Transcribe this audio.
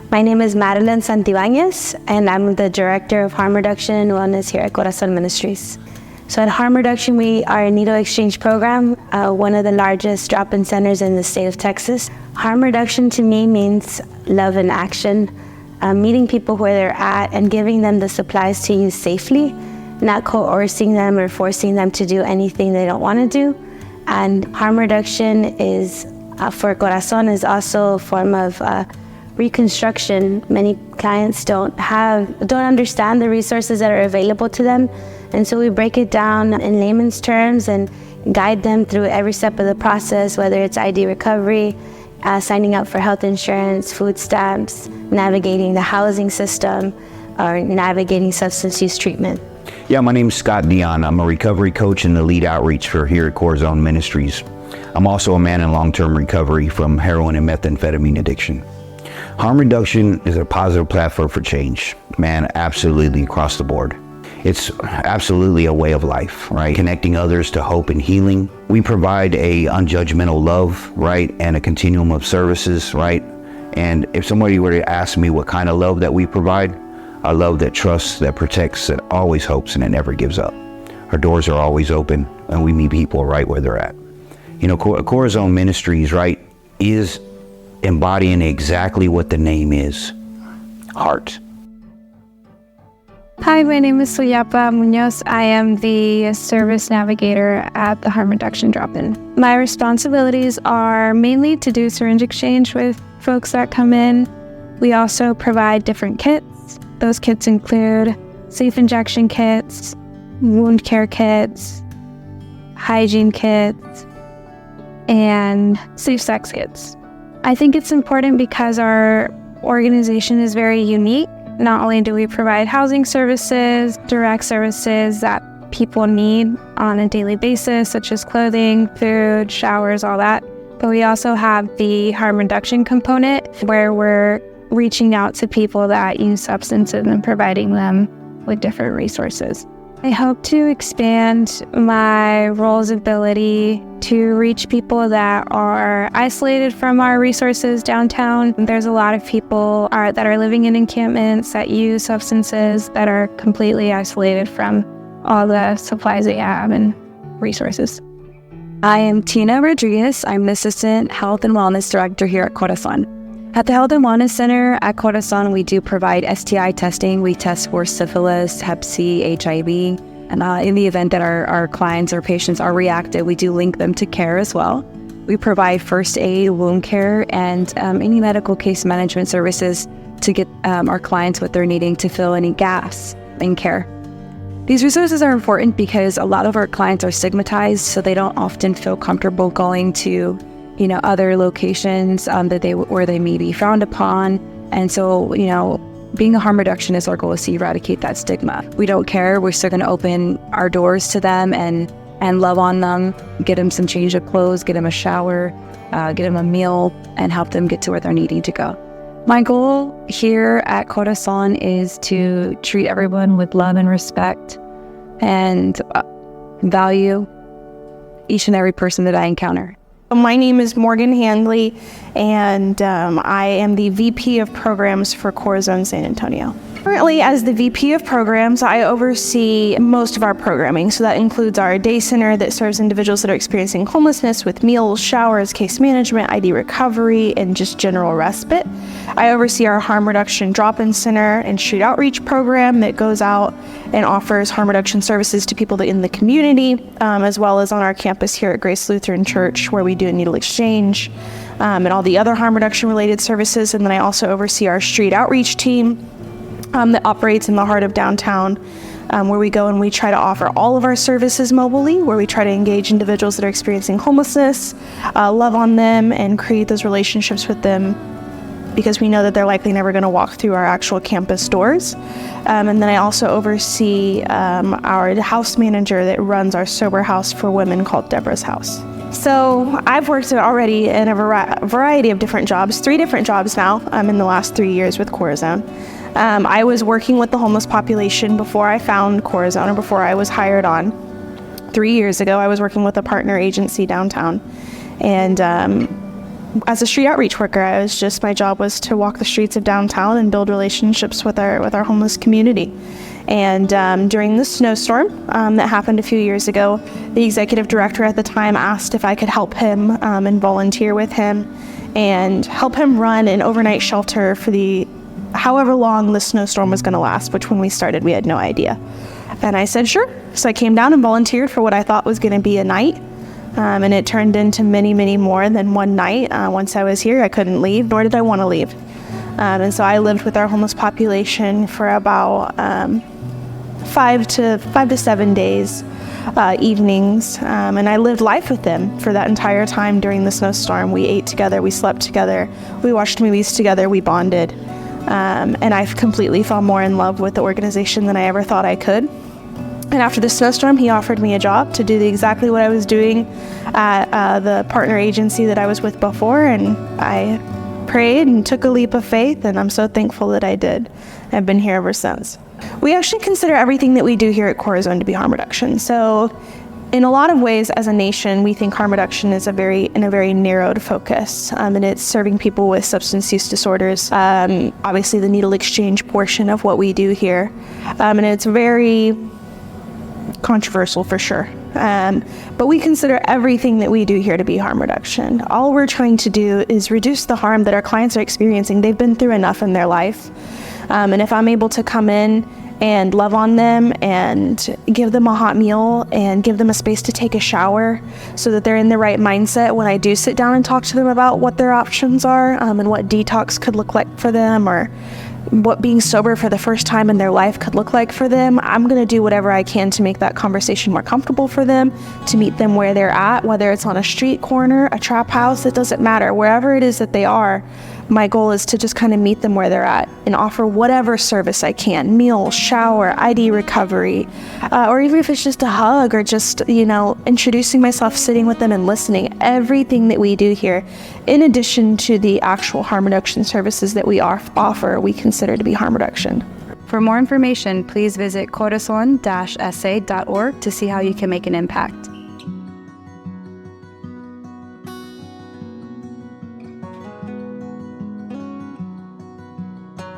My name is Madeline Santibáñez, and I'm the Director of Harm Reduction and Wellness here at Corazon Ministries. So at Harm Reduction, we are a needle exchange program, one of the largest drop-in centers in the state of Texas. Harm reduction to me means love in action, meeting people where they're at and giving them the supplies to use safely, not coercing them or forcing them to do anything they don't want to do. And harm reduction is, for Corazon, is also a form of reconstruction. Many clients don't understand the resources that are available to them. And so we break it down in layman's terms and guide them through every step of the process, whether it's ID recovery, signing up for health insurance, food stamps, navigating the housing system, or navigating substance use treatment. Yeah, my name's Scott Dion. I'm a recovery coach and the lead outreach for here at Corazon Ministries. I'm also a man in long-term recovery from heroin and methamphetamine addiction. Harm reduction is a positive platform for change, man, absolutely across the board. It's absolutely a way of life, right? Connecting others to hope and healing. We provide a unjudgmental love, right? And a continuum of services, right? And if somebody were to ask me what kind of love that we provide, a love that trusts, that protects, that always hopes, and that never gives up. Our doors are always open, and we meet people right where they're at. You know, Corazon Ministries, right, is embodying exactly what the name is, heart. Hi, my name is Suyapa Munoz. I am the service navigator at the Harm Reduction Drop-In. My responsibilities are mainly to do syringe exchange with folks that come in. We also provide different kits. Those kits include safe injection kits, wound care kits, hygiene kits, and safe sex kits. I think it's important because our organization is very unique. Not only do we provide housing services, direct services that people need on a daily basis, such as clothing, food, showers, all that, but we also have the harm reduction component where we're reaching out to people that use substances and providing them with different resources. I hope to expand my role's ability to reach people that are isolated from our resources downtown. There's a lot of people that are living in encampments that use substances that are completely isolated from all the supplies they have and resources. I am Tina Rodriguez. I'm the Assistant Health and Wellness Director here at Corazon. At the Health and Wellness Center at Corazon, we do provide STI testing. We test for syphilis, Hep C, HIV, and in the event that our clients or patients are reactive, we do link them to care as well. We provide first aid, wound care, and any medical case management services to get our clients what they're needing to fill any gaps in care. These resources are important because a lot of our clients are stigmatized, so they don't often feel comfortable going to other locations where they may be frowned upon. And so, being a harm reductionist, our goal is to eradicate that stigma. We don't care. We're still going to open our doors to them and love on them, get them some change of clothes, get them a shower, get them a meal, and help them get to where they're needing to go. My goal here at Corazon is to treat everyone with love and respect and value each and every person that I encounter. My name is Morgan Handley, and I am the VP of Programs for Corazon San Antonio. Currently, as the VP of Programs, I oversee most of our programming. So that includes our day center that serves individuals that are experiencing homelessness with meals, showers, case management, ID recovery, and just general respite. I oversee our harm reduction drop-in center and street outreach program that goes out and offers harm reduction services to people in the community, as well as on our campus here at Grace Lutheran Church, where we do a needle exchange and all the other harm reduction related services. And then I also oversee our street outreach team that operates in the heart of downtown, where we go and we try to offer all of our services mobilely, where we try to engage individuals that are experiencing homelessness, love on them, and create those relationships with them, because we know that they're likely never going to walk through our actual campus doors. And then I also oversee our house manager that runs our sober house for women called Deborah's House. So I've worked already in a variety of different jobs, 3 different jobs now in the last 3 years with Corazon. I was working with the homeless population before I found Corazon, or before I was hired on. 3 years ago, I was working with a partner agency downtown. And as a street outreach worker, my job was to walk the streets of downtown and build relationships with our homeless community. And during the snowstorm that happened a few years ago, the executive director at the time asked if I could help him and volunteer with him and help him run an overnight shelter for however long the snowstorm was going to last, which when we started, we had no idea. And I said, sure. So I came down and volunteered for what I thought was going to be a night. And it turned into many, many more than one night. Once I was here, I couldn't leave, nor did I want to leave. And so I lived with our homeless population for about 5 to 7 days, evenings. And I lived life with them for that entire time during the snowstorm. We ate together, we slept together, we watched movies together, we bonded. And I completely fell more in love with the organization than I ever thought I could. And after the snowstorm, he offered me a job to do exactly what I was doing at the partner agency that I was with before. And I prayed and took a leap of faith, and I'm so thankful that I did. I've been here ever since. We actually consider everything that we do here at Corazon to be harm reduction. So in a lot of ways, as a nation, we think harm reduction is in a very narrowed focus, and it's serving people with substance use disorders. Obviously, the needle exchange portion of what we do here, and it's very controversial for sure. But we consider everything that we do here to be harm reduction. All we're trying to do is reduce the harm that our clients are experiencing. They've been through enough in their life, and if I'm able to come in and love on them and give them a hot meal and give them a space to take a shower so that they're in the right mindset when I do sit down and talk to them about what their options are, and what detox could look like for them, or what being sober for the first time in their life could look like for them, I'm going to do whatever I can to make that conversation more comfortable for them, to meet them where they're at, whether it's on a street corner, a trap house, it doesn't matter. Wherever it is that they are, my goal is to just kind of meet them where they're at and offer whatever service I can, meal, shower, ID recovery, or even if it's just a hug or just, introducing myself, sitting with them and listening. Everything that we do here, in addition to the actual harm reduction services that we offer, we consider to be harm reduction. For more information, please visit corazon-sa.org to see how you can make an impact.